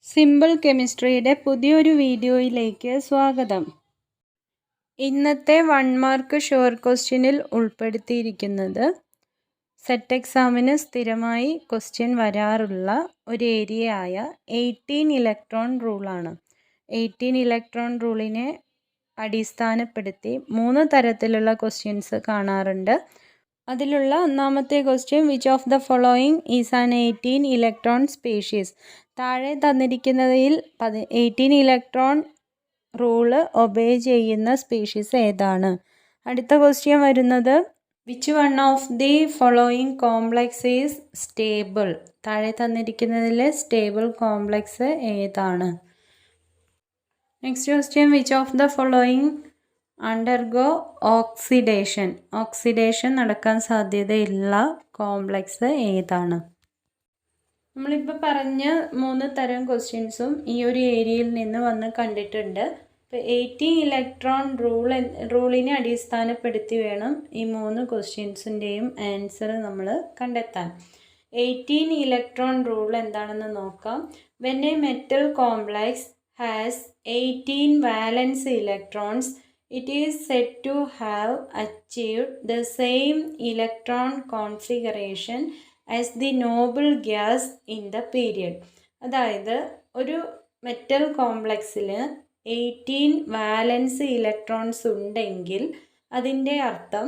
Simple കെമിസ്ട്രിയുടെ പുതിയൊരു വീഡിയോയിലേക്ക് സ്വാഗതം. ഇന്നത്തെ 1 മാർക്ക് ഷുവർ ക്വസ്റ്റ്യനിൽ ഉൾപ്പെടുത്തിയിരിക്കുന്നത് സെറ്റ് എക്സാമിന് സ്ഥിരമായി ക്വസ്റ്റ്യൻ വരാറുള്ള ഒരു ഏരിയയായ 18 ഇലക്ട്രോൺ റൂളാണ്. 18 ഇലക്ട്രോൺ റൂളിനെ അടിസ്ഥാനപ്പെടുത്തി 3 തരത്തിലുള്ള ക്വസ്റ്റ്യൻസ് കാണാറുണ്ട്. അതിലുള്ള ഒന്നാമത്തെ question, which of the following is an 18 electron species? താഴെ തന്നിരിക്കുന്നതിൽ 18 ഇലക്ട്രോൺ റൂള് ഒബേ ചെയ്യുന്ന സ്പീഷീസ് ഏതാണ്? അടുത്ത ക്വസ്റ്റ്യൻ വരുന്നത്, which one of the following complex is stable? താഴെ തന്നിരിക്കുന്നതിൽ സ്റ്റേബിൾ കോംപ്ലക്സ് ഏതാണ്? Next question, which of the following undergo oxidation നടക്കാൻ സാധ്യതയുള്ള complex ഏതാണ്? നമ്മളിപ്പോൾ പറഞ്ഞ 3 തരം ക്വസ്റ്റ്യൻസും ഈ ഒരു ഏരിയയിൽ നിന്ന് വന്ന് കണ്ടിട്ടുണ്ട്. ഇപ്പോൾ 18 ഇലക്ട്രോൺ റൂളിനെ അടിസ്ഥാനപ്പെടുത്തി വേണം ഈ 3 ക്വസ്റ്റ്യൻസിൻ്റെയും ആൻസർ നമ്മൾ കണ്ടെത്താൻ. 18 ഇലക്ട്രോൺ റൂൾ എന്താണെന്ന് നോക്കാം. When A metal complex has 18 വാലൻസ് electrons, it is said to have achieved the same electron configuration as the noble gas in the period. അതായത് ഒരു മെറ്റൽ കോംപ്ലക്സിൽ 18 വാലൻസ് ഇലക്ട്രോൺസ് ഉണ്ടെങ്കിൽ അതിൻ്റെ അർത്ഥം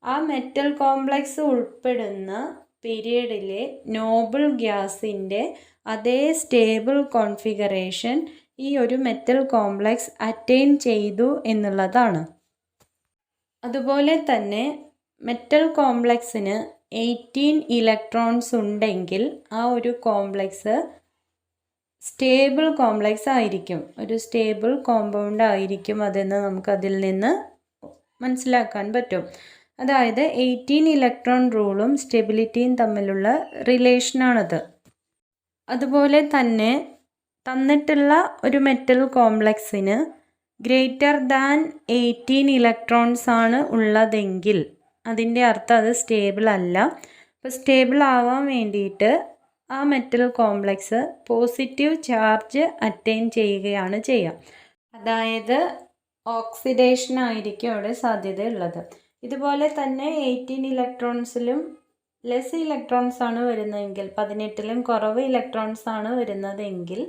ആ മെറ്റൽ കോംപ്ലക്സ് ഉൾപ്പെടുന്ന പീരിയഡിലെ നോബിൾ ഗ്യാസിൻ്റെ അതേ സ്റ്റേബിൾ കോൺഫിഗറേഷൻ ഈ ഒരു മെറ്റൽ കോംപ്ലക്സ് അറ്റൈൻ ചെയ്തു എന്നുള്ളതാണ്. അതുപോലെ തന്നെ മെറ്റൽ കോംപ്ലക്സിന് 18 ഇലക്ട്രോൺസ് ഉണ്ടെങ്കിൽ ആ ഒരു കോംപ്ലക്സ് സ്റ്റേബിൾ കോംപ്ലക്സ് ആയിരിക്കും, ഒരു സ്റ്റേബിൾ കോമ്പൗണ്ട് ആയിരിക്കും അതെന്ന് നമുക്കതിൽ നിന്ന് മനസ്സിലാക്കാൻ പറ്റും. അതായത് 18 ഇലക്ട്രോൺ റൂളും സ്റ്റെബിലിറ്റിയും തമ്മിലുള്ള റിലേഷനാണത്. അതുപോലെ തന്നെ തന്നിട്ടുള്ള ഒരു മെറ്റൽ കോംപ്ലക്സിന് ഗ്രേറ്റർ ദാൻ 18 ഇലക്ട്രോൺസ് ആണ് ഉള്ളതെങ്കിൽ അതിൻ്റെ അർത്ഥം അത് സ്റ്റേബിൾ അല്ല. അപ്പോൾ സ്റ്റേബിൾ ആവാൻ വേണ്ടിയിട്ട് ആ metal complex positive charge attain ചെയ്യുകയാണ് ചെയ്യുക. അതായത് ഓക്സിഡേഷൻ ആയിരിക്കും അവിടെ സാധ്യതയുള്ളത്. ഇതുപോലെ തന്നെ 18 ഇലക്ട്രോൺസിലും ലെസ് ഇലക്ട്രോൺസ് ആണ് വരുന്നതെങ്കിൽ, 18ലും കുറവ് ഇലക്ട്രോൺസ് ആണ് വരുന്നതെങ്കിൽ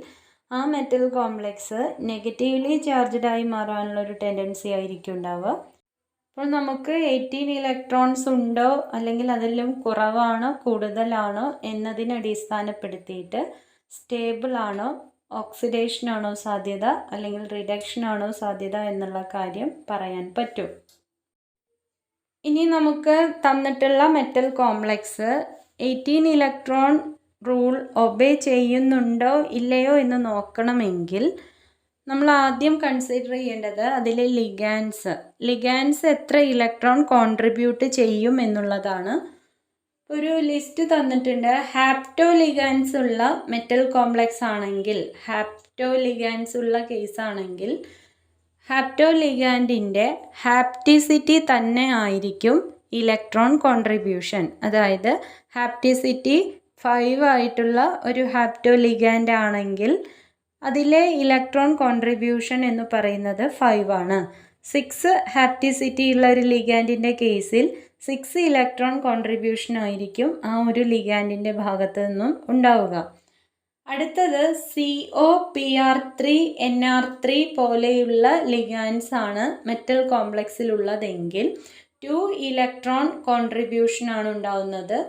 ആ മെറ്റൽ കോംപ്ലക്സ് നെഗറ്റീവ്ലി ചാർജ്ഡ് ആയി മാറാനുള്ള ഒരു ടെൻഡൻസി ആയിരിക്കും ഉണ്ടാവുക. അപ്പോൾ നമുക്ക് 18 ഇലക്ട്രോൺസ് ഉണ്ടോ അല്ലെങ്കിൽ അതിലും കുറവാണോ കൂടുതലാണോ എന്നതിനെ അടിസ്ഥാനപ്പെടുത്തിയിട്ട് സ്റ്റേബിൾ ആണോ, ഓക്സിഡേഷൻ ആണോ സാധ്യത അല്ലെങ്കിൽ റിഡക്ഷൻ ആണോ സാധ്യത എന്നുള്ള കാര്യം പറയാൻ പറ്റും. ഇനി നമുക്ക് തന്നിട്ടുള്ള metal complex 18 electron rule obey ചെയ്യുന്നുണ്ടോ ഇല്ലയോ എന്ന് നോക്കണമെങ്കിൽ നമ്മൾ ആദ്യം കൺസിഡർ ചെയ്യേണ്ടത് അതിലെ ലിഗാൻസ് എത്ര ഇലക്ട്രോൺ കോൺട്രിബ്യൂട്ട് ചെയ്യും എന്നുള്ളതാണ്. ഒരു ലിസ്റ്റ് തന്നിട്ടുണ്ട്. ഹാപ്റ്റോ ലിഗാൻസ് ഉള്ള മെറ്റൽ കോംപ്ലക്സ് ആണെങ്കിൽ, ഹാപ്റ്റോ ലിഗാൻസ് ഉള്ള കേസാണെങ്കിൽ ഹാപ്റ്റോ ലിഗാൻഡിൻ്റെ ഹാപ്റ്റിസിറ്റി തന്നെ ആയിരിക്കും ഇലക്ട്രോൺ കോൺട്രിബ്യൂഷൻ. അതായത് ഹാപ്റ്റിസിറ്റി 5 ആയിട്ടുള്ള ഒരു ഹാപ്റ്റോ ലിഗാൻഡ് ആണെങ്കിൽ അതിലെ ഇലക്ട്രോൺ കോൺട്രിബ്യൂഷൻ എന്ന് പറയുന്നത് 5 ആണ്. 6 ഹാപ്റ്റിസിറ്റി ഉള്ള ഒരു ലിഗാൻഡിൻ്റെ കേസിൽ 6 ഇലക്ട്രോൺ കോൺട്രിബ്യൂഷൻ ആയിരിക്കും ആ ഒരു ലിഗാൻഡിൻ്റെ ഭാഗത്തു നിന്നും ഉണ്ടാവുക. അടുത്തത് COPR3 NR3 പോലെയുള്ള ലിഗാൻസ് ആണ് മെറ്റൽ കോംപ്ലക്സിലുള്ളതെങ്കിൽ 2 ഇലക്ട്രോൺ കോൺട്രിബ്യൂഷൻ ആണ് ഉണ്ടാവുന്നത്.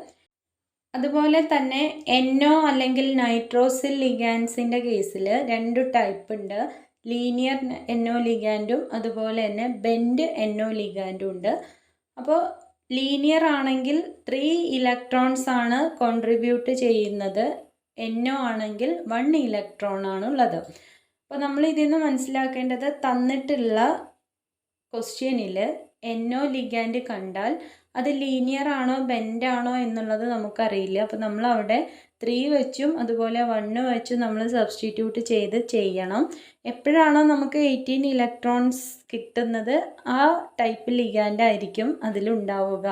അതുപോലെ തന്നെ NO അല്ലെങ്കിൽ നൈട്രോസിൽ ലിഗാൻസിൻ്റെ കേസിൽ 2 ടൈപ്പ് ഉണ്ട്. ലീനിയർ NO ലിഗാൻഡും അതുപോലെ തന്നെ ബെൻഡ് NO ലിഗാൻഡും ഉണ്ട്. അപ്പോൾ ലീനിയർ ആണെങ്കിൽ 3 ഇലക്ട്രോൺസ് ആണ് കോൺട്രിബ്യൂട്ട് ചെയ്യുന്നത്, NO ആണെങ്കിൽ 1 ഇലക്ട്രോൺ ആണ് ഉള്ളത്. അപ്പോൾ നമ്മൾ ഇതിൽ നിന്ന് മനസ്സിലാക്കേണ്ടത് തന്നിട്ടുള്ള ക്വസ്റ്റ്യനിൽ NO ലിഗാൻഡ് കണ്ടാൽ അത് ലീനിയർ ആണോ ബെൻഡ് ആണോ എന്നുള്ളത് നമുക്കറിയില്ല. അപ്പോൾ നമ്മൾ അവിടെ 3 വെച്ചും അതുപോലെ 1 വെച്ചും നമ്മൾ സബ്സ്റ്റിറ്റ്യൂട്ട് ചെയ്യണം. എപ്പോഴാണോ നമുക്ക് 18 ഇലക്ട്രോൺസ് കിട്ടുന്നത് ആ ടൈപ്പ് ലിഗാൻഡ് ആയിരിക്കും അതിലുണ്ടാവുക.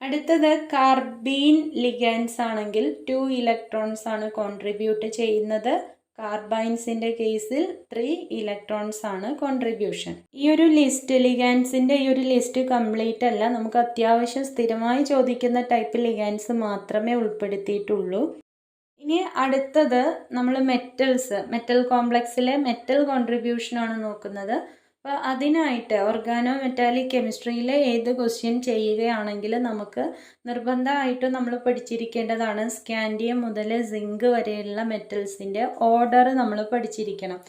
അടുത്തത് കാർബീൻ ലിഗാൻസ് ആണെങ്കിൽ 2 ഇലക്ട്രോൺസ് ആണ് കോൺട്രിബ്യൂട്ട് ചെയ്യുന്നത്. കാർബൈൻസിൻ്റെ കേസിൽ 3 ഇലക്ട്രോൺസ് ആണ് കോൺട്രിബ്യൂഷൻ. ഈ ഒരു ലിസ്റ്റ് ലിഗാൻസിൻ്റെ ഈ ഒരു ലിസ്റ്റ് കംപ്ലീറ്റ് അല്ല, നമുക്ക് അത്യാവശ്യം സ്ഥിരമായി ചോദിക്കുന്ന ടൈപ്പ് ലിഗാൻസ് മാത്രമേ ഉൾപ്പെടുത്തിയിട്ടുള്ളൂ. ഇനി അടുത്തത് നമ്മൾ മെറ്റൽ കോംപ്ലക്സിലെ മെറ്റൽ കോൺട്രിബ്യൂഷനാണ് നോക്കുന്നത്. അപ്പോൾ അതിനായിട്ട് ഓർഗാനോ മെറ്റാലിക് കെമിസ്ട്രിയിലെ ഏത് ക്വസ്റ്റ്യൻ ചെയ്യുകയാണെങ്കിൽ നമുക്ക് നിർബന്ധമായിട്ടും നമ്മൾ പഠിച്ചിരിക്കേണ്ടതാണ് സ്കാൻഡിയം മുതൽ സിങ്ക് വരെയുള്ള മെറ്റൽസിൻ്റെ ഓർഡർ നമ്മൾ പഠിച്ചിരിക്കണം.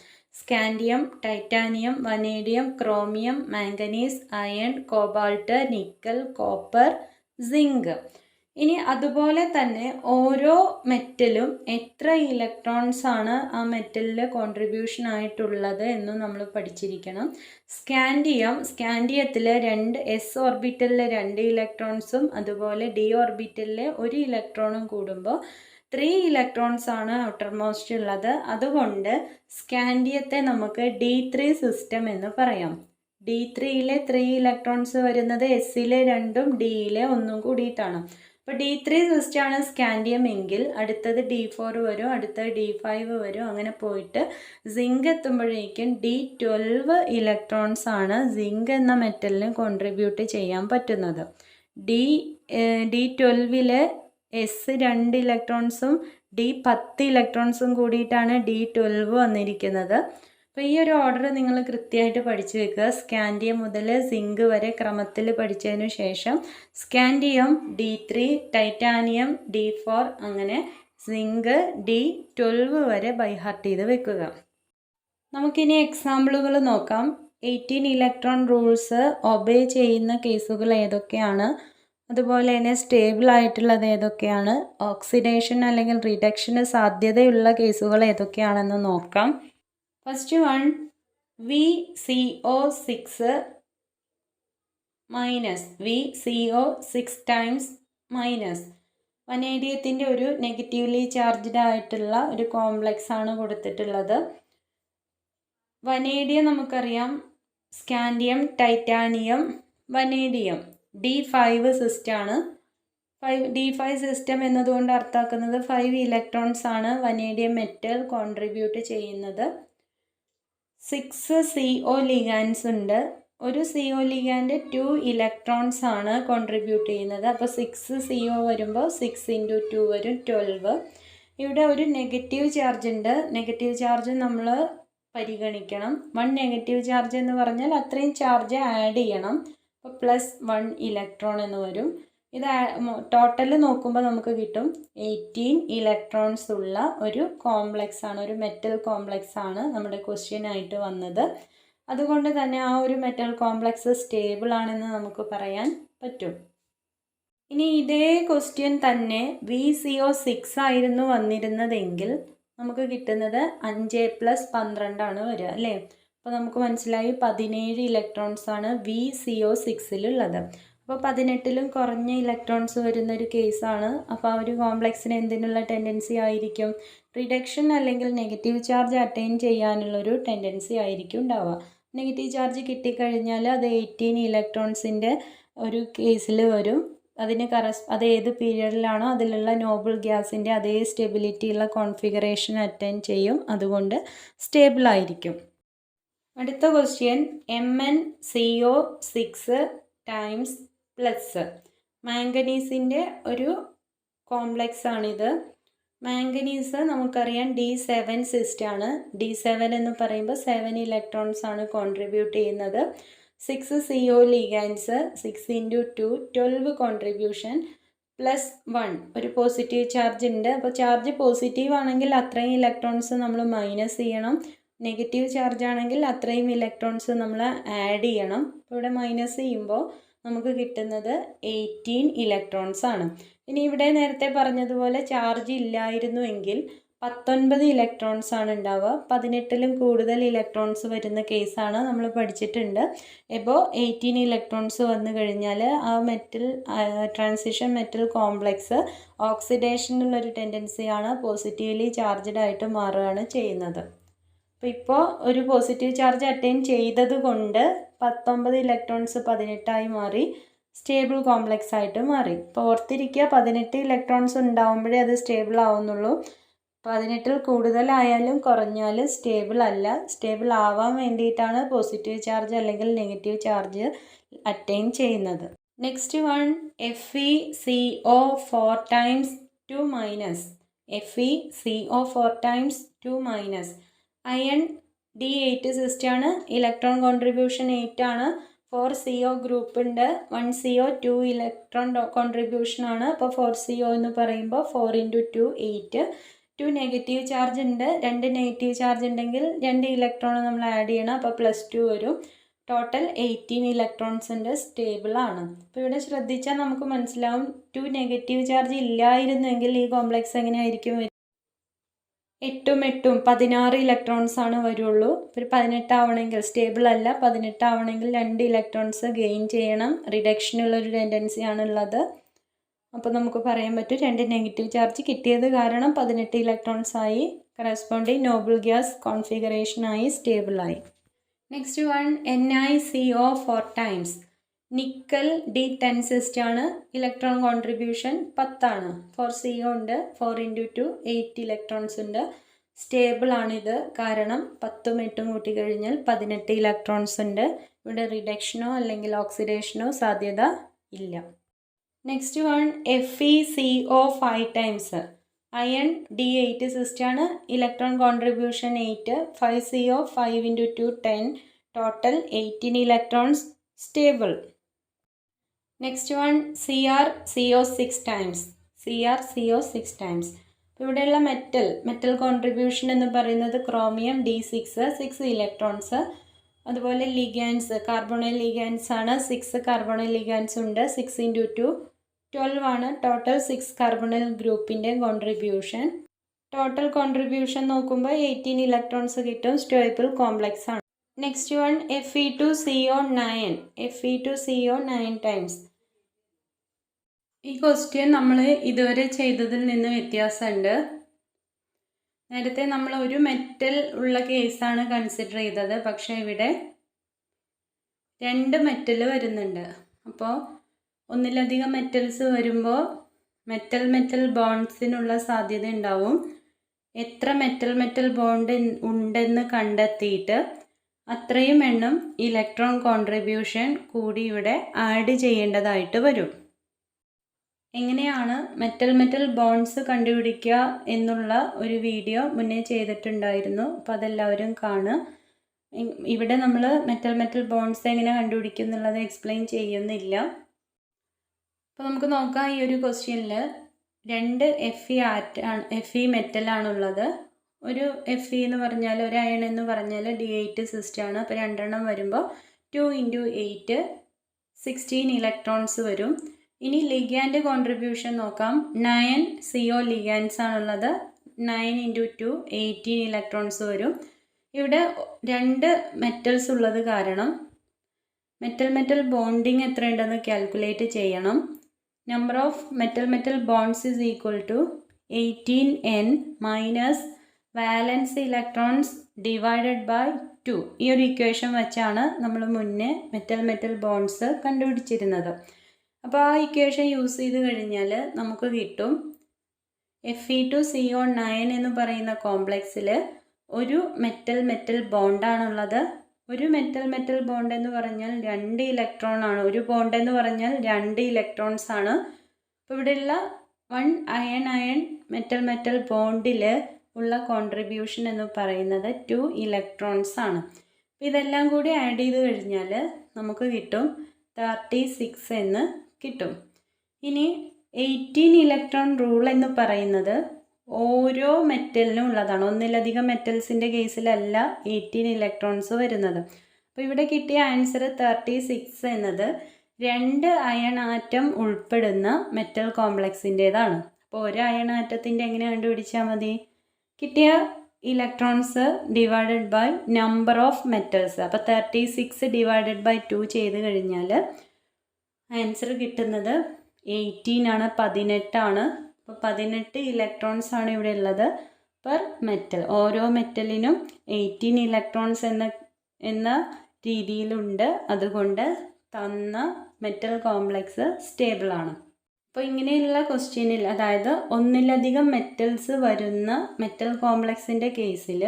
Scandium, titanium, vanadium, chromium, manganese, iron, cobalt, nickel, copper, zinc. ഇനി അതുപോലെ തന്നെ ഓരോ മെറ്റലും എത്ര ഇലക്ട്രോൺസ് ആണ് ആ മെറ്റലിൽ കോൺട്രിബ്യൂഷൻ ആയിട്ടുള്ളത് എന്നും നമ്മൾ പഠിച്ചിരിക്കണം. സ്കാൻഡിയത്തിൽ എസ് ഓർബിറ്റലിൽ 2 ഇലക്ട്രോൺസും അതുപോലെ ഡി ഓർബിറ്റലിൽ 1 ഇലക്ട്രോണും കൂടുമ്പോൾ 3 ഇലക്ട്രോൺസ് ആണ് ഔട്ടർ മോസ്റ്റ് ഉള്ളത്. അതുകൊണ്ട് സ്കാൻഡിയത്തെ നമുക്ക് D3 സിസ്റ്റം എന്ന് പറയാം. D3യിലെ 3 ഇലക്ട്രോൺസ് വരുന്നത് എസ്സിലെ 2ഉം ഡിയിലെ 1ഉം കൂടിയിട്ടാണ്. അപ്പോൾ D3 സിസ്റ്റമാണ് സ്കാൻഡിയം എങ്കിൽ അടുത്തത് D4 വരും, അടുത്തത് D5 വരും, അങ്ങനെ പോയിട്ട് സിങ്ക് എത്തുമ്പോഴേക്കും D12 ഇലക്ട്രോൺസ് ആണ് സിങ്ക് എന്ന മെറ്റലിന് കോൺട്രിബ്യൂട്ട് ചെയ്യാൻ പറ്റുന്നത്. D12ലെ എസ് 2 ഇലക്ട്രോൺസും D10 ഇലക്ട്രോൺസും കൂടിയിട്ടാണ് D12 വന്നിരിക്കുന്നത്. അപ്പോൾ ഈ ഒരു ഓർഡർ നിങ്ങൾ കൃത്യമായിട്ട് പഠിച്ചു വെക്കുക. സ്കാൻഡിയം മുതൽ സിങ്ക് വരെ ക്രമത്തിൽ പഠിച്ചതിന് ശേഷം സ്കാൻഡിയം D3, ടൈറ്റാനിയം D4, അങ്ങനെ സിങ്ക് D12 വരെ ബൈഹാർട്ട് ചെയ്ത് വെക്കുക. നമുക്കിനി എക്സാമ്പിളുകൾ നോക്കാം. 18 ഇലക്ട്രോൺ റൂൾസ് ഒബേ ചെയ്യുന്ന കേസുകൾ ഏതൊക്കെയാണ്, അതുപോലെ തന്നെ സ്റ്റേബിൾ ആയിട്ടുള്ളത് ഏതൊക്കെയാണ്, ഓക്സിഡേഷൻ അല്ലെങ്കിൽ റിഡക്ഷന് സാധ്യതയുള്ള കേസുകൾ ഏതൊക്കെയാണെന്ന് നോക്കാം. First one VCO6 minus VCO6 times minus. വനേഡിയത്തിൻ്റെ ഒരു നെഗറ്റീവ്ലി ചാർജ്ഡ് ആയിട്ടുള്ള ഒരു കോംപ്ലക്സ് ആണ് കൊടുത്തിട്ടുള്ളത്. വനേഡിയം നമുക്കറിയാം സ്കാൻഡിയം, ടൈറ്റാനിയം, വനേഡിയം D5 സിസ്റ്റമാണ്. D5 സിസ്റ്റം എന്നതുകൊണ്ട് അർത്ഥമാക്കുന്നത് 5 ഇലക്ട്രോൺസ് ആണ് വനേഡിയം മെറ്റൽ കോൺട്രിബ്യൂട്ട് ചെയ്യുന്നത്. 6 CO ലിഗാൻസ് ഉണ്ട്. ഒരു CO ലിഗാൻഡ് 2 ഇലക്ട്രോൺസ് ആണ് കോൺട്രിബ്യൂട്ട് ചെയ്യുന്നത്. അപ്പോൾ 6 CO വരുമ്പോൾ 6 × 2 വരും 12. ഇവിടെ ഒരു നെഗറ്റീവ് ചാർജ് ഉണ്ട്. നെഗറ്റീവ് ചാർജ് നമ്മൾ പരിഗണിക്കണം. 1 നെഗറ്റീവ് ചാർജ് എന്ന് പറഞ്ഞാൽ അത്രയും ചാർജ് ആഡ് ചെയ്യണം. അപ്പോൾ +1 ഇലക്ട്രോൺ എന്ന് വരും. ഇത് ടോട്ടൽ നോക്കുമ്പോൾ നമുക്ക് കിട്ടും 18 ഇലക്ട്രോൺസ് ഉള്ള ഒരു കോംപ്ലക്സ് ആണ്, ഒരു മെറ്റൽ കോംപ്ലക്സ് ആണ് നമ്മുടെ ക്വസ്റ്റ്യൻ ആയിട്ട് വന്നത്. അതുകൊണ്ട് തന്നെ ആ ഒരു മെറ്റൽ കോംപ്ലക്സ് സ്റ്റേബിൾ ആണെന്ന് നമുക്ക് പറയാൻ പറ്റും. ഇനി ഇതേ ക്വസ്റ്റ്യൻ തന്നെ VCO6 ആയിരുന്നു വന്നിരുന്നതെങ്കിൽ നമുക്ക് കിട്ടുന്നത് 5 + 12 ആണ് വരിക, അല്ലേ? അപ്പോൾ നമുക്ക് മനസ്സിലായി 17 ഇലക്ട്രോൺസ് ആണ് VCO6ലുള്ളത്. അപ്പോൾ 18ലും കുറഞ്ഞ ഇലക്ട്രോൺസ് വരുന്നൊരു കേസാണ്. അപ്പോൾ ആ ഒരു കോംപ്ലക്സിന് എന്തിനുള്ള ടെൻഡൻസി ആയിരിക്കും? റിഡക്ഷൻ അല്ലെങ്കിൽ നെഗറ്റീവ് ചാർജ് അറ്റൈൻ ചെയ്യാനുള്ളൊരു ടെൻഡൻസി ആയിരിക്കും ഉണ്ടാവുക. നെഗറ്റീവ് ചാർജ് കിട്ടിക്കഴിഞ്ഞാൽ അത് 18 ഇലക്ട്രോൺസിൻ്റെ ഒരു കേസിൽ വരും. അത് ഏത് പീരിയഡിലാണോ അതിലുള്ള നോബിൾ ഗ്യാസിൻ്റെ അതേ സ്റ്റെബിലിറ്റിയുള്ള കോൺഫിഗറേഷൻ അറ്റൈൻ ചെയ്യും. അതുകൊണ്ട് സ്റ്റേബിൾ ആയിരിക്കും. അടുത്ത ക്വസ്റ്റ്യൻ MnCO6 ടൈംസ് പ്ലസ്. മാംഗനീസിൻ്റെ ഒരു കോംപ്ലക്സ് ആണിത്. മാംഗനീസ് നമുക്കറിയാം D7 സിസ്റ്റമാണ്. D7 എന്ന് പറയുമ്പോൾ 7 ഇലക്ട്രോൺസ് ആണ് കോൺട്രിബ്യൂട്ട് ചെയ്യുന്നത്. 6 CO ലിഗാൻസ്, 6 × 2 12 കോൺട്രിബ്യൂഷൻ +1 ഒരു പോസിറ്റീവ് ചാർജ് ഉണ്ട്. അപ്പോൾ ചാർജ് പോസിറ്റീവ് ആണെങ്കിൽ അത്രയും ഇലക്ട്രോൺസ് നമ്മൾ മൈനസ് ചെയ്യണം. നെഗറ്റീവ് ചാർജ് ആണെങ്കിൽ അത്രയും ഇലക്ട്രോൺസ് നമ്മൾ ആഡ് ചെയ്യണം. അപ്പോൾ ഇവിടെ മൈനസ് ചെയ്യുമ്പോൾ നമുക്ക് കിട്ടുന്നത് 18 ഇലക്ട്രോൺസ് ആണ്. ഇനി ഇവിടെ നേരത്തെ പറഞ്ഞതുപോലെ ചാർജ് ഇല്ലായിരുന്നുവെങ്കിൽ 19 ഇലക്ട്രോൺസ് ആണ് ഉണ്ടാവുക. 18ലും കൂടുതൽ ഇലക്ട്രോൺസ് വരുന്ന കേസാണ് നമ്മൾ പഠിച്ചിട്ടുണ്ട്. എബോ 18 ഇലക്ട്രോൺസ് വന്നു കഴിഞ്ഞാൽ ആ ട്രാൻസിഷൻ മെറ്റൽ കോംപ്ലക്സ് ഓക്സിഡേഷനുള്ളൊരു ടെൻഡൻസിയാണ്, പോസിറ്റീവ്ലി ചാർജ്ഡ് ആയിട്ട് മാറുകയാണ് ചെയ്യുന്നത്. അപ്പോൾ ഇപ്പോൾ ഒരു പോസിറ്റീവ് ചാർജ് അറ്റൈൻ ചെയ്തത് കൊണ്ട് 19 ഇലക്ട്രോൺസ് 18ആയി മാറി, സ്റ്റേബിൾ കോംപ്ലക്സ് ആയിട്ട് മാറി. ഇപ്പോൾ ഓർത്തിരിക്കുക, 18 ഇലക്ട്രോൺസ് ഉണ്ടാവുമ്പോഴേ അത് സ്റ്റേബിൾ ആവുന്നുള്ളൂ. 18-ൽ കൂടുതലായാലും കുറഞ്ഞാലും സ്റ്റേബിൾ അല്ല. സ്റ്റേബിൾ ആവാൻ വേണ്ടിയിട്ടാണ് പോസിറ്റീവ് ചാർജ് അല്ലെങ്കിൽ നെഗറ്റീവ് ചാർജ് അറ്റൈൻ ചെയ്യുന്നത്. Next one FeCO 4 times 2 minus. FeCO 4 times 2 minus. Iron D8 സിസ്റ്റാണ്. ഇലക്ട്രോൺ കോൺട്രിബ്യൂഷൻ 8 ആണ്. 4 CO ഗ്രൂപ്പ് ഉണ്ട്. 1 CO 2 ഇലക്ട്രോൺ കോൺട്രിബ്യൂഷൻ ആണ്. അപ്പോൾ 4 CO എന്ന് പറയുമ്പോൾ 4 × 2 8. 2 നെഗറ്റീവ് ചാർജ് ഉണ്ട്. 2 നെഗറ്റീവ് ചാർജ് ഉണ്ടെങ്കിൽ 2 ഇലക്ട്രോൺ നമ്മൾ ആഡ് ചെയ്യണം. അപ്പോൾ +2 വരും. ടോട്ടൽ 18 ഇലക്ട്രോൺസ് ഉണ്ട്. സ്റ്റേബിൾ ആണ്. അപ്പോൾ ഇവിടെ ശ്രദ്ധിച്ചാൽ നമുക്ക് മനസ്സിലാവും 2 നെഗറ്റീവ് ചാർജ് ഇല്ലായിരുന്നെങ്കിൽ ഈ കോംപ്ലക്സ് എങ്ങനെയായിരിക്കും? 8 16 ഇലക്ട്രോൺസ് ആണ് വരുള്ളൂ. ഒരു 18 ആവണമെങ്കിൽ, സ്റ്റേബിൾ അല്ല, 18 ആവണമെങ്കിൽ 2 ഇലക്ട്രോൺസ് ഗെയിൻ ചെയ്യണം. റിഡക്ഷനുള്ളൊരു ടെൻഡൻസി ആണുള്ളത്. അപ്പോൾ നമുക്ക് പറയാൻ പറ്റും 2 നെഗറ്റീവ് ചാർജ് കിട്ടിയത് കാരണം 18 ഇലക്ട്രോൺസ് ആയി. കറസ്പോണ്ടിങ് നോബിൾ ഗ്യാസ് കോൺഫിഗറേഷനായി, സ്റ്റേബിളായി. Next one NiCO 4 times. Nickel D10 സിസ്റ്റാണ്. ഇലക്ട്രോൺ കോൺട്രിബ്യൂഷൻ 10 ആണ്. 4 CO ഉണ്ട്. 4 × 2 8 ഇലക്ട്രോൺസ് ഉണ്ട്. സ്റ്റേബിൾ ആണിത് കാരണം 10ഉം 8ഉം കൂട്ടിക്കഴിഞ്ഞാൽ 18 ഇലക്ട്രോൺസ് ഉണ്ട്. ഇവിടെ റിഡക്ഷനോ അല്ലെങ്കിൽ ഓക്സിഡേഷനോ സാധ്യത ഇല്ല. Next one FeCO 5 times. Iron D8 സിസ്റ്റാണ്. Electron contribution 8. 5 CO 5 × 2 10. Total 18 electrons. Stable. Next one CrCO 6 times. CrCO 6 times. അപ്പോൾ ഇവിടെയുള്ള മെറ്റൽ കോൺട്രിബ്യൂഷൻ എന്ന് പറയുന്നത് ക്രോമിയം D6 6 ഇലക്ട്രോൺസ്. അതുപോലെ ലിഗാൻസ്, കാർബണൈൽ ലിഗാൻസ് ആണ്. 6 കാർബണൈൽ ലിഗാൻസ് ഉണ്ട്. 6 × 2 12 ആണ്. ടോട്ടൽ 6 കാർബണൈൽ ഗ്രൂപ്പിൻ്റെ കോൺട്രിബ്യൂഷൻ. ടോട്ടൽ കോൺട്രിബ്യൂഷൻ നോക്കുമ്പോൾ 18 ഇലക്ട്രോൺസ് കിട്ടും. സ്റ്റേബിൾ കോംപ്ലക്സ് ആണ്. Next one Fe2CO 9. Fe2CO 9 times. ഈ ക്വസ്റ്റ്യൻ നമ്മൾ ഇതുവരെ ചെയ്തതിൽ നിന്ന് വ്യത്യാസമുണ്ട്. നേരത്തെ നമ്മൾ ഒരു മെറ്റൽ ഉള്ള കേസാണ് കൺസിഡർ ചെയ്തത്. പക്ഷേ ഇവിടെ 2 മെറ്റൽ വരുന്നുണ്ട്. അപ്പോൾ ഒന്നിലധികം മെറ്റൽസ് വരുമ്പോൾ മെറ്റൽ ബോണ്ട്സിനുള്ള സാധ്യത ഉണ്ടാവും. എത്ര മെറ്റൽ ബോണ്ട് ഉണ്ടെന്ന് കണ്ടെത്തിയിട്ട് അത്രയും എണ്ണം ഇലക്ട്രോൺ കോൺട്രിബ്യൂഷൻ കൂടി ഇവിടെ ആഡ് ചെയ്യേണ്ടതായിട്ട് വരും. എങ്ങനെയാണ് മെറ്റൽ ബോണ്ട്സ് കണ്ടുപിടിക്കുക എന്നുള്ള ഒരു വീഡിയോ മുന്നേ ചെയ്തിട്ടുണ്ടായിരുന്നു. അപ്പോൾ അതെല്ലാവരും കാണുക. ഇവിടെ നമ്മൾ മെറ്റൽ ബോണ്ട്സ് എങ്ങനെ കണ്ടുപിടിക്കും എന്നുള്ളത് എക്സ്പ്ലെയിൻ ചെയ്യുന്നില്ല. അപ്പോൾ നമുക്ക് നോക്കാം. ഈ ഒരു ക്വസ്റ്റ്യനിൽ 2 Fe മെറ്റലാണുള്ളത്. ഒരു Fe എന്ന് പറഞ്ഞാൽ, ഒരു അയൺ എന്ന് പറഞ്ഞാൽ D8 സിസ്റ്റാണ്. അപ്പോൾ 2 എണ്ണം വരുമ്പോൾ 2 × 8 16 ഇലക്ട്രോൺസ് വരും. ഇനി ലിഗാൻഡ് കോൺട്രിബ്യൂഷൻ നോക്കാം. 9 CO ലിഗാൻസ് ആണുള്ളത്. 9 × 2 18 ഇലക്ട്രോൺസ് വരും. ഇവിടെ 2 മെറ്റൽസ് ഉള്ളത് കാരണം മെറ്റൽ ബോണ്ടിങ് എത്രയുണ്ടെന്ന് കാൽക്കുലേറ്റ് ചെയ്യണം. Number of metal bonds is equal to 18n minus valence electrons divided by 2. ഈ ഒരു ഇക്വേഷൻ വെച്ചാണ് നമ്മൾ മുന്നേ മെറ്റൽ ബോണ്ട്സ് കണ്ടുപിടിച്ചിരുന്നത്. അപ്പോൾ ആ ഇക്വേഷൻ യൂസ് ചെയ്ത് കഴിഞ്ഞാൽ നമുക്ക് കിട്ടും Fe2CO 9 എന്ന് പറയുന്ന കോംപ്ലക്സിൽ ഒരു മെറ്റൽ ബോണ്ടാണുള്ളത്. ഒരു മെറ്റൽ ബോണ്ട് എന്ന് പറഞ്ഞാൽ 2 ഇലക്ട്രോൺ ആണ്. ഒരു ബോണ്ട് എന്ന് പറഞ്ഞാൽ 2 ഇലക്ട്രോൺസ് ആണ്. അപ്പോൾ ഇവിടെയുള്ള 1 അയൺ മെറ്റൽ ബോണ്ടിൽ ഉള്ള കോൺട്രിബ്യൂഷൻ എന്ന് പറയുന്നത് 2 ഇലക്ട്രോൺസ് ആണ്. അപ്പോൾ ഇതെല്ലാം കൂടി ആഡ് ചെയ്ത് കഴിഞ്ഞാൽ നമുക്ക് കിട്ടും 36 എന്ന് കിട്ടും. ഇനി 18 ഇലക്ട്രോൺ റൂൾ എന്ന് പറയുന്നത് ഓരോ മെറ്റലിനും ഉള്ളതാണ്. ഒന്നിലധികം മെറ്റൽസിൻ്റെ കേസിലല്ല 18 ഇലക്ട്രോൺസ് വരുന്നത്. അപ്പോൾ ഇവിടെ കിട്ടിയ ആൻസർ 36 എന്നത് 2 അയൺ ആറ്റം ഉൾപ്പെടുന്ന മെറ്റൽ കോംപ്ലക്സിൻ്റേതാണ്. അപ്പോൾ ഒരു അയൺ ആറ്റത്തിൻ്റെ എങ്ങനെ കണ്ടുപിടിച്ചാൽ മതി? കിട്ടിയ electrons divided by number of metals. അപ്പോൾ 36 ഡിവൈഡഡ് ബൈ 2 ചെയ്ത് കഴിഞ്ഞാൽ ആൻസർ കിട്ടുന്നത് 18 ആണ്, 18 ആണ്. അപ്പോൾ 18 ഇലക്ട്രോൺസ് ആണ് ഇവിടെ ഉള്ളത് പെർ മെറ്റൽ. ഓരോ മെറ്റലിനും 18 ഇലക്ട്രോൺസ് എന്ന രീതിയിലുണ്ട്. അതുകൊണ്ട് തന്ന മെറ്റൽ കോംപ്ലക്സ് സ്റ്റേബിൾ ആണ്. അപ്പോൾ ഇങ്ങനെയുള്ള ക്വസ്റ്റ്യനിൽ, അതായത് ഒന്നിലധികം മെറ്റൽസ് വരുന്ന മെറ്റൽ കോംപ്ലക്സിൻ്റെ കേസിൽ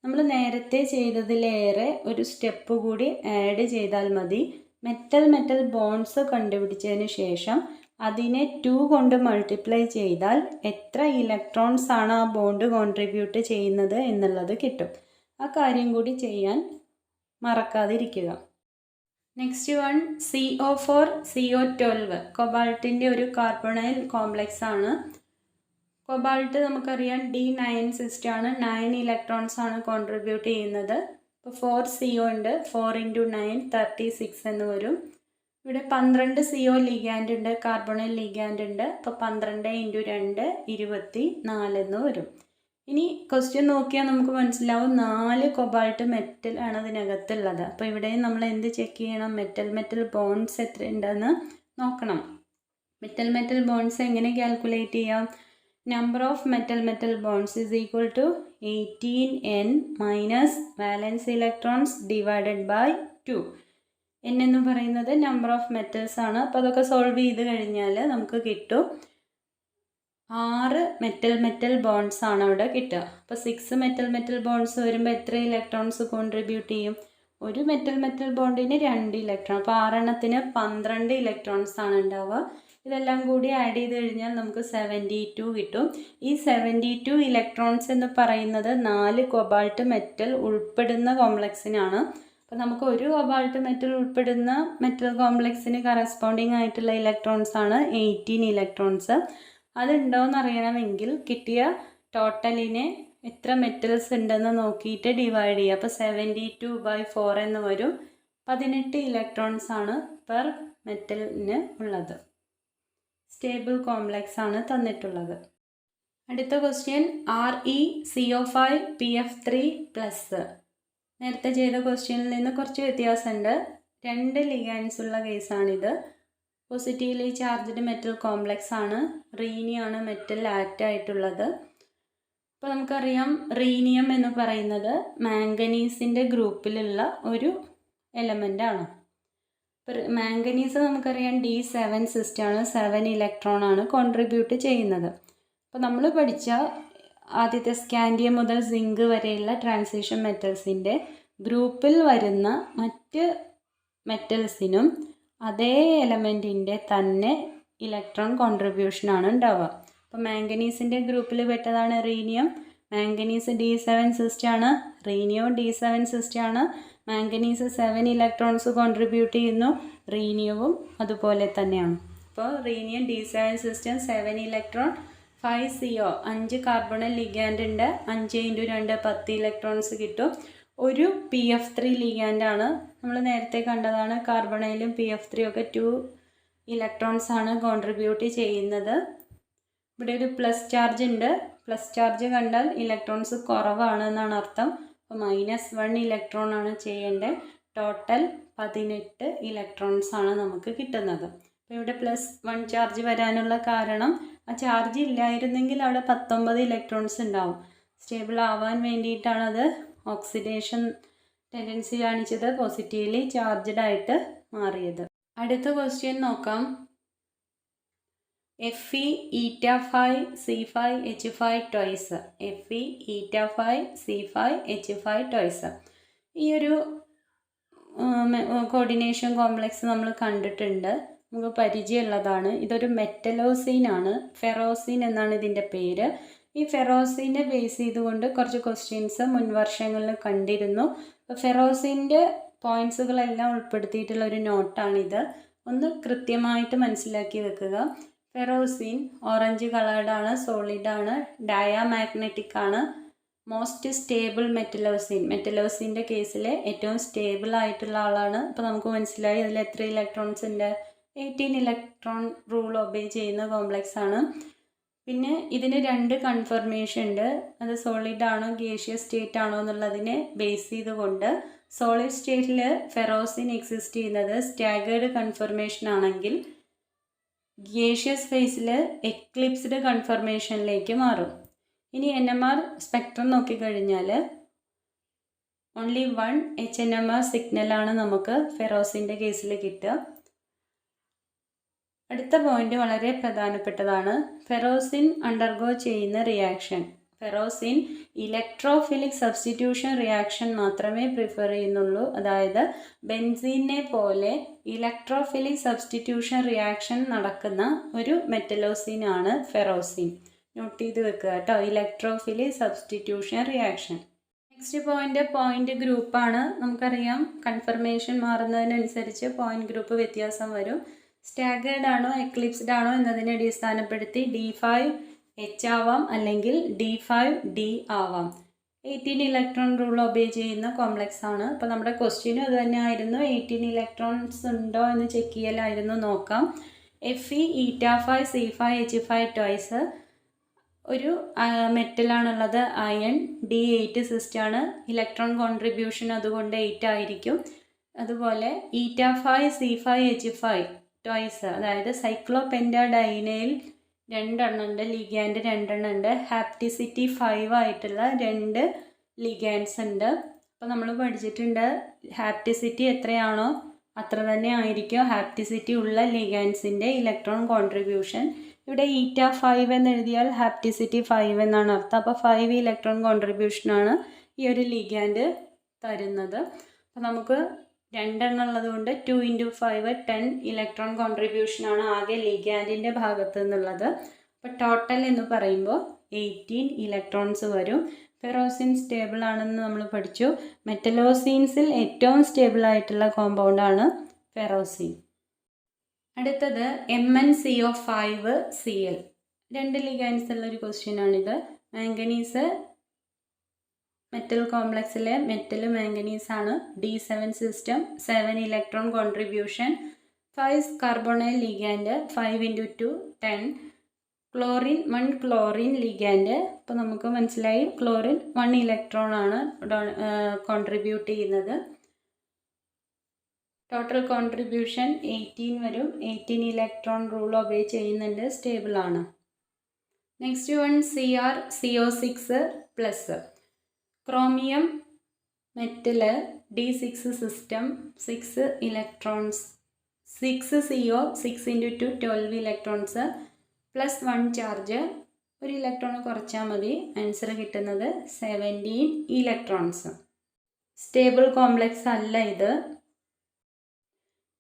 നമ്മൾ നേരത്തെ ചെയ്തതിലേറെ ഒരു സ്റ്റെപ്പ് കൂടി ആഡ് ചെയ്താൽ മതി. മെറ്റൽ ബോൺസ് കണ്ടുപിടിച്ചതിന് ശേഷം അതിനെ 2 കൊണ്ട് മൾട്ടിപ്ലൈ ചെയ്താൽ എത്ര ഇലക്ട്രോൺസ് ആണ് ആ ബോണ്ട് കോൺട്രിബ്യൂട്ട് ചെയ്യുന്നത് എന്നുള്ളത് കിട്ടും. ആ കാര്യം കൂടി ചെയ്യാൻ മറക്കാതിരിക്കുക. നെക്സ്റ്റ് വൺ CO4 CO12 കൊബാൾട്ടിൻ്റെ ഒരു കാർബണൈൽ കോംപ്ലക്സ് ആണ്. കൊബാൾട്ട് നമുക്കറിയാം D9 സിസ്റ്റാണ്. 9 ഇലക്ട്രോൺസ് ആണ് കോൺട്രിബ്യൂട്ട് ചെയ്യുന്നത്. ഇപ്പോൾ 4 CO ഉണ്ട്. 4 × 9 36 എന്ന് വരും. ഇവിടെ 12 CO ലിഗാൻഡ് ഉണ്ട്, കാർബണൈൽ ലിഗാൻഡ് ഉണ്ട്. അപ്പോൾ 12 × 2 24 എന്ന് വരും. ഇനി ക്വസ്റ്റ്യൻ നോക്കിയാൽ നമുക്ക് മനസ്സിലാവും 4 കൊബാൾട്ട് മെറ്റൽ ആണ് അതിനകത്തുള്ളത്. അപ്പോൾ ഇവിടെ നമ്മൾ എന്ത് ചെക്ക് ചെയ്യണം? മെറ്റൽ ബോൺസ് എത്ര ഉണ്ടെന്ന് നോക്കണം. മെറ്റൽ ബോൺസ് എങ്ങനെ കാൽക്കുലേറ്റ് ചെയ്യാം? Number of metal bonds is equal to 18n minus valence electrons divided by 2. n എന്ന് പറയുന്നത് നമ്പർ ഓഫ് മെറ്റൽസ് ആണ്. അപ്പോൾ അതൊക്കെ സോൾവ് ചെയ്ത് കഴിഞ്ഞാൽ നമുക്ക് കിട്ടും 6 മെറ്റൽ ബോൺസ് ആണ് അവിടെ കിട്ടുക. അപ്പോൾ 6 മെറ്റൽ ബോൺസ് വരുമ്പോൾ എത്ര ഇലക്ട്രോൺസ് കോൺട്രിബ്യൂട്ട് ചെയ്യും? ഒരു മെറ്റൽ ബോണ്ടിന് 2 ഇലക്ട്രോൺ. അപ്പോൾ 6 എണ്ണത്തിന് 12 ഇലക്ട്രോൺസ് ആണ് ഉണ്ടാവുക. ഇതെല്ലാം കൂടി ആഡ് ചെയ്ത് കഴിഞ്ഞാൽ നമുക്ക് 72 കിട്ടും. ഈ 72 ഇലക്ട്രോൺസ് എന്ന് പറയുന്നത് 4 കൊബാൾട്ട് മെറ്റൽ ഉൾപ്പെടുന്ന കോംപ്ലക്സിനാണ്. അപ്പോൾ നമുക്ക് ഒരു കൊബാൾട്ട് മെറ്റൽ ഉൾപ്പെടുന്ന മെറ്റൽ കോംപ്ലക്സിന് കറസ്പോണ്ടിങ് ആയിട്ടുള്ള ഇലക്ട്രോൺസ് ആണ് 18 ഇലക്ട്രോൺസ്. അതുണ്ടോയെന്ന് അറിയണമെങ്കിൽ കിട്ടിയ ടോട്ടലിനെ എത്ര മെറ്റൽസ് ഉണ്ടെന്ന് നോക്കിയിട്ട് ഡിവൈഡ് ചെയ്യുക. അപ്പോൾ 72/4 എന്ന് വരും. 18 ഇലക്ട്രോൺസ് ആണ് പെർ മെറ്റലിന് ഉള്ളത്. സ്റ്റേബിൾ കോംപ്ലക്സ് ആണ് തന്നിട്ടുള്ളത്. അടുത്ത ക്വസ്റ്റ്യൻ ReCO5PF3+. നേരത്തെ ചെയ്ത ക്വസ്റ്റ്യനിൽ നിന്ന് കുറച്ച് വ്യത്യാസമുണ്ട്. 2 ലിഗാൻഡ്സ് ഉള്ള കേസാണിത്. പോസിറ്റീവ്ലി ചാർജ്ഡ് മെറ്റൽ കോംപ്ലക്സ് ആണ്. റീനിയാണ് മെറ്റൽ ആറ്റ് ആയിട്ടുള്ളത്. അപ്പോൾ നമുക്കറിയാം റീനിയം എന്ന് പറയുന്നത് മാംഗനീസിൻ്റെ ഗ്രൂപ്പിലുള്ള ഒരു എലമെൻ്റ് ആണ്. ഇപ്പോൾ മാംഗനീസ് നമുക്കറിയാം D7 സിസ്റ്റാണ്. 7 ഇലക്ട്രോൺ ആണ് കോൺട്രിബ്യൂട്ട് ചെയ്യുന്നത്. അപ്പോൾ നമ്മൾ പഠിച്ച ആദ്യത്തെ സ്കാൻഡിയം മുതൽ സിങ്ക് വരെയുള്ള ട്രാൻസിഷൻ മെറ്റൽസിൻ്റെ ഗ്രൂപ്പിൽ വരുന്ന മറ്റ് മെറ്റൽസിനും അതേ എലമെൻറ്റിൻ്റെ തന്നെ ഇലക്ട്രോൺ കോൺട്രിബ്യൂഷനാണ് ഉണ്ടാവുക. അപ്പോൾ മാംഗനീസിൻ്റെ ഗ്രൂപ്പിൽ പെട്ടതാണ് റീനിയം. മാംഗനീസ് D7 സിസ്റ്റാണ്. റീനിയവും D7 സിസ്റ്റാണ്. മാംഗനീസ് 7 ഇലക്ട്രോൺസ് കോൺട്രിബ്യൂട്ട് ചെയ്യുന്നു. റീനിയവും അതുപോലെ തന്നെയാണ്. അപ്പോൾ rhenium D7 system 7 electron, 5 CO 5 carbonyl ligand ഉണ്ട്. 5 × 2 10 ഇലക്ട്രോൺസ് കിട്ടും. ഒരു PF3 ലിഗാൻഡാണ്. നമ്മൾ നേരത്തെ കണ്ടതാണ്. കാർബണയിലും PF3 ഒക്കെ 2 ഇലക്ട്രോൺസ് ആണ് കോൺട്രിബ്യൂട്ട് ചെയ്യുന്നത്. ഇവിടെ ഒരു പ്ലസ് ചാർജ് ഉണ്ട്. പ്ലസ് ചാർജ് കണ്ടാൽ ഇലക്ട്രോൺസ് കുറവാണ് എന്നാണ് അർത്ഥം. അപ്പോൾ -1 ഇലക്ട്രോൺ ആണ് ചെയ്യേണ്ടത്. ടോട്ടൽ 18 ഇലക്ട്രോൺസ് ആണ് നമുക്ക് കിട്ടുന്നത്. അപ്പോൾ ഇവിടെ +1 ചാർജ് വരാനുള്ള കാരണം ആ ചാർജ് ഇല്ലായിരുന്നെങ്കിൽ അവിടെ 19 ഇലക്ട്രോൺസ് ഉണ്ടാവും. സ്റ്റേബിൾ ആവാൻ വേണ്ടിയിട്ടാണ് അത് ഓക്സിഡേഷൻ ടെൻഡൻസി കാണിച്ചത്, പോസിറ്റീവ്ലി ചാർജ്ഡ് ആയിട്ട് മാറിയത്. അടുത്ത ക്വസ്റ്റ്യൻ നോക്കാം. Fe(eta5)C5H5 twice. Fe(eta5)C5H5 twice. ഈ ഒരു കോർഡിനേഷൻ കോംപ്ലക്സ് നമ്മൾ കണ്ടിട്ടുണ്ട്, നമുക്ക് പരിചയമുള്ളതാണ്. ഇതൊരു മെറ്റലോസീനാണ്. ഫെറോസീൻ എന്നാണ് ഇതിൻ്റെ പേര്. ഈ ഫെറോസീനെ ബേസ് ചെയ്തുകൊണ്ട് കുറച്ച് ക്വസ്റ്റ്യൻസ് മുൻ വർഷങ്ങളിൽ കണ്ടിരുന്നു. അപ്പോൾ ഫെറോസീൻ്റെ പോയിൻറ്റ്സുകളെല്ലാം ഉൾപ്പെടുത്തിയിട്ടുള്ള ഒരു നോട്ടാണിത്. ഒന്ന് കൃത്യമായിട്ട് മനസ്സിലാക്കി വെക്കുക. ഫെറോസീൻ ഓറഞ്ച് കളേർഡാണ്, സോളിഡാണ്, ഡയാമാഗ്നറ്റിക് ആണ്, മോസ്റ്റ് സ്റ്റേബിൾ മെറ്റലോസീൻ്റെ കേസിൽ ഏറ്റവും സ്റ്റേബിൾ ആയിട്ടുള്ള ആളാണ്. അപ്പോൾ നമുക്ക് മനസ്സിലായി അതിൽ എത്ര ഇലക്ട്രോൺസ് ഉണ്ട്? 18 ഇലക്ട്രോൺ റൂൾ ഒബേ ചെയ്യുന്ന കോംപ്ലക്സ് ആണ്. പിന്നെ ഇതിന് 2 കൺഫർമേഷൻ ഉണ്ട്. അത് സോളിഡ് ആണോ ഗേഷ്യസ് സ്റ്റേറ്റ് ആണോ എന്നുള്ളതിനെ ബേസ് ചെയ്തുകൊണ്ട് സോളിഡ് സ്റ്റേറ്റിൽ ഫെറോസിൻ എക്സിസ്റ്റ് ചെയ്യുന്നത് സ്റ്റാഗേർഡ് കൺഫർമേഷൻ ആണെങ്കിൽ ഗേഷ്യസ് ഫേസിൽ എക്ലിപ്സ്ഡ് കൺഫർമേഷനിലേക്ക് മാറും. ഇനി NMR സ്പെക്ട്രം നോക്കിക്കഴിഞ്ഞാൽ ഓൺലി 1 HNMR സിഗ്നലാണ് നമുക്ക് ഫെറോസിൻ്റെ കേസിൽ കിട്ടുക. അടുത്ത പോയിന്റ് വളരെ പ്രധാനപ്പെട്ടതാണ്. ഫെറോസിൻ അണ്ടർഗോ ചെയ്യുന്ന റിയാക്ഷൻ. ഫെറോസിൻ ഇലക്ട്രോഫിലിക് സബ്സ്റ്റിറ്റ്യൂഷൻ റിയാക്ഷൻ മാത്രമേ പ്രിഫർ ചെയ്യുന്നുള്ളൂ. അതായത് ബെൻസീനെ പോലെ ഇലക്ട്രോഫിലിക് സബ്സ്റ്റിറ്റ്യൂഷൻ റിയാക്ഷൻ നടക്കുന്ന ഒരു മെറ്റലോസിനാണ് ഫെറോസിൻ. നോട്ട് ചെയ്ത് വെക്കുക കേട്ടോ, electrophilic substitution reaction. Next point ഗ്രൂപ്പാണ്. നമുക്കറിയാം കൺഫർമേഷൻ മാറുന്നതിനനുസരിച്ച് പോയിന്റ് ഗ്രൂപ്പ് വ്യത്യാസം വരും. സ്റ്റാഗേർഡ് ആണോ എക്ലിപ്സ്ഡ് ആണോ എന്നതിനെ അടിസ്ഥാനപ്പെടുത്തി D5H ആവാം അല്ലെങ്കിൽ D5D ആവാം. 18 ഇലക്ട്രോൺ റൂൾ ഒബേ ചെയ്യുന്ന കോംപ്ലക്സ് ആണ്. അപ്പോൾ നമ്മുടെ ക്വസ്റ്റ്യനും അത് തന്നെ ആയിരുന്നു, 18 ഇലക്ട്രോൺസ് ഉണ്ടോ എന്ന് ചെക്ക് ചെയ്യലായിരുന്നു. നോക്കാം. Fe(eta5)C5H5 ട്വൈസ് ഒരു മെറ്റലാണുള്ളത്, അയൺ. D8 സിസ്റ്റാണ്. ഇലക്ട്രോൺ കോൺട്രിബ്യൂഷൻ അതുകൊണ്ട് 8 ആയിരിക്കും. അതുപോലെ eta5C5H5 ട്വൈസ്, അതായത് സൈക്ലോപെൻറ്റാഡൈനയിൽ 2 ഉണ്ട്, ലിഗാൻഡ് 2 ഉണ്ട്. ഹാപ്റ്റിസിറ്റി 5 ആയിട്ടുള്ള 2 ലിഗാൻഡ്സ് ഉണ്ട്. അപ്പോൾ നമ്മൾ പഠിച്ചിട്ടുണ്ട് ഹാപ്റ്റിസിറ്റി എത്രയാണോ അത്ര തന്നെ ആയിരിക്കും ഹാപ്റ്റിസിറ്റി ഉള്ള ലിഗാൻഡ്സിൻ്റെ ഇലക്ട്രോൺ കോൺട്രിബ്യൂഷൻ. ഇവിടെ eta5 എന്ന് എഴുതിയാൽ ഹാപ്റ്റിസിറ്റി 5 എന്നാണ് അർത്ഥം. അപ്പോൾ 5 ഇലക്ട്രോൺ കോൺട്രിബ്യൂഷനാണ് ഈ ഒരു ലിഗാൻഡ് തരുന്നത്. അപ്പോൾ നമുക്ക് 2 ഉള്ളത് കൊണ്ട് 2 × 5 10 ഇലക്ട്രോൺ കോൺട്രിബ്യൂഷനാണ് ആകെ ലിഗാൻഡിൻ്റെ ഭാഗത്ത് നിന്നുള്ളത്. അപ്പോൾ ടോട്ടൽ എന്ന് പറയുമ്പോൾ 18 ഇലക്ട്രോൺസ് വരും. ഫെറോസിൻ സ്റ്റേബിൾ ആണെന്ന് നമ്മൾ പഠിച്ചു. മെറ്റലോസീൻസിൽ ഏറ്റവും സ്റ്റേബിൾ ആയിട്ടുള്ള കോമ്പൗണ്ടാണ് ഫെറോസിൻ. അടുത്തത് MnCO5Cl. 2 ലിഗാൻഡ്സ് ഉള്ളൊരു ക്വസ്റ്റ്യൻ ആണിത്. മാംഗനീസ് മെറ്റൽ കോംപ്ലക്സിലെ മെറ്റൽ മാംഗനീസ് ആണ്. D7 system, 7 electron contribution, 5 carbonyl ligand, 5 × 2 10. Chlorine 1 chlorine ligand. അപ്പോൾ നമുക്ക് മനസ്സിലായി ക്ലോറിൻ 1 ഇലക്ട്രോൺ ആണ് കോൺട്രിബ്യൂട്ട് ചെയ്യുന്നത്. ടോട്ടൽ കോൺട്രിബ്യൂഷൻ 18 വരും. 18 ഇലക്ട്രോൺ റൂൾ ഒബേ ചെയ്യുന്നുണ്ട്, സ്റ്റേബിൾ ആണ്. Next one CrCO6+. Chromium metal D6 system, 6 electrons, 6 CO, 6 × 2 12 electrons, +1 charge. 1 electron കുറച്ചാൽ മതി, ആൻസർ കിട്ടുന്നത് 17 ഇലക്ട്രോൺസ്. സ്റ്റേബിൾ കോംപ്ലക്സ് അല്ല ഇത്.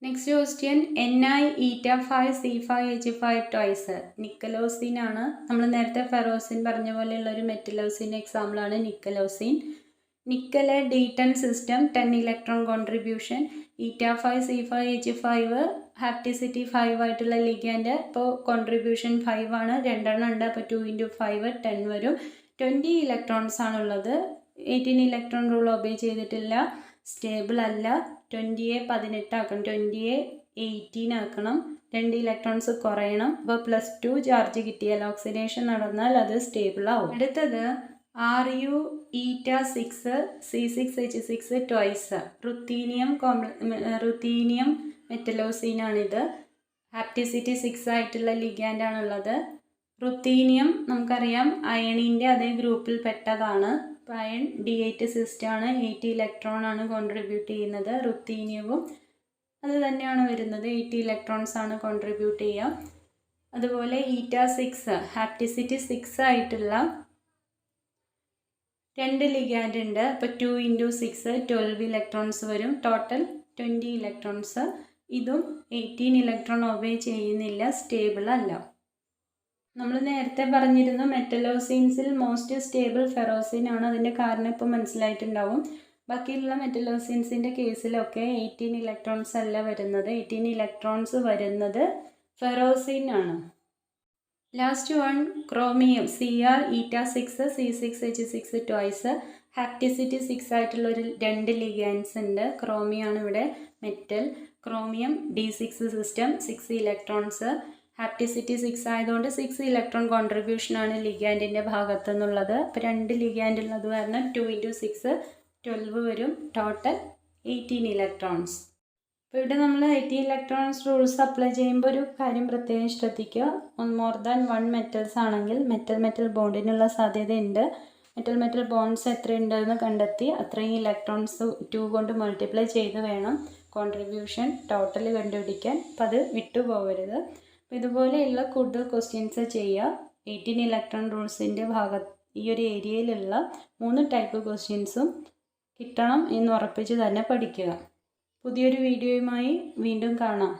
Next question NiEta5C5H5 twice. നിക്കലോസിൻ ആണ്. നമ്മൾ നേരത്തെ ഫെറോസിൻ പറഞ്ഞ പോലെയുള്ള ഒരു മെറ്റലോസിൻ്റെ എക്സാമ്പിളാണ് നിക്കലോസിൻ. നിക്കല് D10 system, 10 electron contribution, eta5C5H5 hapticity 5 ആയിട്ടുള്ള ലിഗാൻഡ്. ഇപ്പോൾ കോൺട്രിബ്യൂഷൻ 5 ആണ്, 2 ഉണ്ട്. അപ്പോൾ 2 × 5 10 വരും. 20 ഇലക്ട്രോൺസ് ആണുള്ളത്. 18 ഇലക്ട്രോൺ റൂൾ ഒബേ ചെയ്തിട്ടില്ല, സ്റ്റേബിൾ അല്ല. 20യെ 18 ആക്കണം, 20യെ 18 ആക്കണം. 2 ഇലക്ട്രോൺസ് കുറയണം. അപ്പോൾ +2 ചാർജ് കിട്ടിയാൽ ഓക്സിഡേഷൻ നടന്നാൽ അത് സ്റ്റേബിൾ ആവും. അടുത്തത് RuEta6C6H6 ട്വൈസ്. റുത്തീനിയം മെറ്റലോസീനാണിത്. ഹാപ്റ്റിസിറ്റി 6 ആയിട്ടുള്ള ലിഗാൻഡാണുള്ളത്. റുത്തീനിയം നമുക്കറിയാം അയണിൻ്റെ അതേ ഗ്രൂപ്പിൽ പെട്ടതാണ്. അയൺ D8 സിസ്റ്റാണ്, 8 ഇലക്ട്രോൺ ആണ് കോൺട്രിബ്യൂട്ട് ചെയ്യുന്നത്. റുത്തീനിയവും അത് തന്നെയാണ് വരുന്നത്, 8 ഇലക്ട്രോൺസ് ആണ് കോൺട്രിബ്യൂട്ട് ചെയ്യുക. അതുപോലെ eta6 ഹാപ്റ്റിസിറ്റി 6 ആയിട്ടുള്ള 2 ലിഗാൻഡ് ഉണ്ട്. അപ്പോൾ 2 × 6 12 ഇലക്ട്രോൺസ് വരും. Total 20 electrons. ഇതും 18 ഇലക്ട്രോൺ ഒബേ ചെയ്യുന്നില്ല, സ്റ്റേബിൾ അല്ല. നമ്മൾ നേരത്തെ പറഞ്ഞിരുന്നു മെറ്റലോസീൻസിൽ മോസ്റ്റ് സ്റ്റേബിൾ ഫെറോസിൻ ആണ്. അതിൻ്റെ കാരണം ഇപ്പോൾ മനസ്സിലായിട്ടുണ്ടാവും. ബാക്കിയുള്ള മെറ്റലോസീൻസിൻ്റെ കേസിലൊക്കെ 18 ഇലക്ട്രോൺസ് അല്ല വരുന്നത്. 18 ഇലക്ട്രോൺസ് വരുന്നത് ഫെറോസിൻ ആണ്. Last one chromium CrEta6C6H6 twice. Hapticity 6 ആയിട്ടുള്ള 2 ലിഗാൻഡ്സ് ഉണ്ട്. ക്രോമിയാണ് ഇവിടെ metal. Chromium D6 system, 6 electrons. Hapticity 6 ആയതുകൊണ്ട് 6 ഇലക്ട്രോൺ കോൺട്രിബ്യൂഷനാണ് ലിഗാൻഡിൻ്റെ ഭാഗത്തു നിന്നുള്ളത്. അപ്പോൾ 2 ലിഗാൻഡ് ഉള്ളത് കാരണം 2 × 6 12 വരും. Total 18 electrons. അപ്പോൾ ഇവിടെ നമ്മൾ 18 ഇലക്ട്രോൺസ് റൂൾസ് അപ്ലൈ ചെയ്യുമ്പോൾ ഒരു കാര്യം പ്രത്യേകം ശ്രദ്ധിക്കുക. മോർ ദാൻ 1 മെറ്റൽസ് ആണെങ്കിൽ മെറ്റൽ ബോണ്ടിനുള്ള സാധ്യതയുണ്ട്. മെറ്റൽ ബോണ്ട്സ് എത്രയുണ്ടെന്ന് കണ്ടെത്തി അത്രയും ഇലക്ട്രോൺസ് 2 കൊണ്ട് മൾട്ടിപ്ലൈ ചെയ്ത് വേണം കോൺട്രിബ്യൂഷൻ ടോട്ടൽ കണ്ടുപിടിക്കാൻ. അപ്പോൾ അത് വിട്ടുപോകരുത്. ഇതുപോലെയുള്ള കൂടുതൽ ക്വസ്റ്റ്യൻസ് ചെയ്യുക. 18 ഇലക്ട്രോൺ റൂൾസിൻ്റെ ഈ ഒരു ഏരിയയിലുള്ള 3 ടൈപ്പ് ക്വസ്റ്റ്യൻസും കിട്ടണം എന്ന് ഉറപ്പിച്ച് തന്നെ പഠിക്കുക. പുതിയൊരു വീഡിയോയുമായി വീണ്ടും കാണാം.